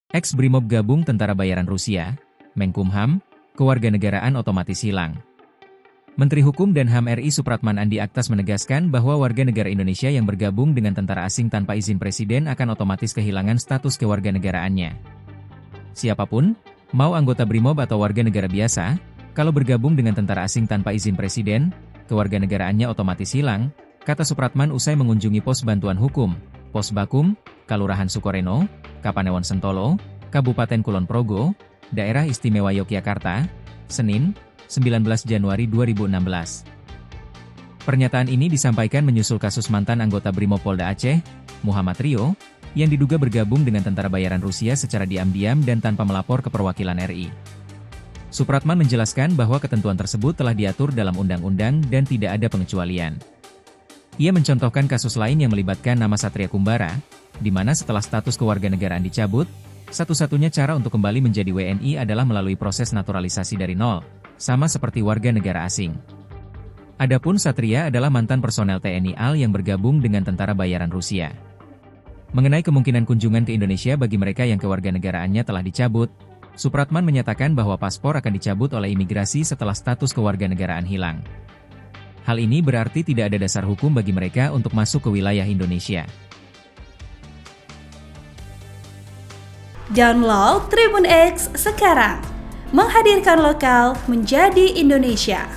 Ex-Brimob gabung Tentara Bayaran Rusia, Menkumham, kewarganegaraan otomatis hilang. Menteri Hukum dan HAM RI Supratman Andi Aktas menegaskan bahwa warga negara Indonesia yang bergabung dengan tentara asing tanpa izin presiden akan otomatis kehilangan status kewarganegaraannya. Siapapun, mau anggota Brimob atau warga negara biasa, kalau bergabung dengan tentara asing tanpa izin presiden, kewarganegaraannya otomatis hilang, kata Supratman usai mengunjungi pos bantuan hukum, Pos Bakum, Kalurahan Sukoreno, Kapanewon Sentolo, Kabupaten Kulon Progo, Daerah Istimewa Yogyakarta, Senin, 19 Januari 2016. Pernyataan ini disampaikan menyusul kasus mantan anggota Brimob Polda Aceh, Muhammad Rio, yang diduga bergabung dengan tentara bayaran Rusia secara diam-diam dan tanpa melapor ke perwakilan RI. Supratman menjelaskan bahwa ketentuan tersebut telah diatur dalam undang-undang dan tidak ada pengecualian. Ia mencontohkan kasus lain yang melibatkan nama Satria Kumbara, di mana setelah status kewarganegaraan dicabut, satu-satunya cara untuk kembali menjadi WNI adalah melalui proses naturalisasi dari nol, sama seperti warga negara asing. Adapun Satria adalah mantan personel TNI AL yang bergabung dengan tentara bayaran Rusia. Mengenai kemungkinan kunjungan ke Indonesia bagi mereka yang kewarganegaraannya telah dicabut, Supratman menyatakan bahwa paspor akan dicabut oleh imigrasi setelah status kewarganegaraan hilang. Hal ini berarti tidak ada dasar hukum bagi mereka untuk masuk ke wilayah Indonesia. Download Tribun X sekarang, menghadirkan lokal menjadi Indonesia.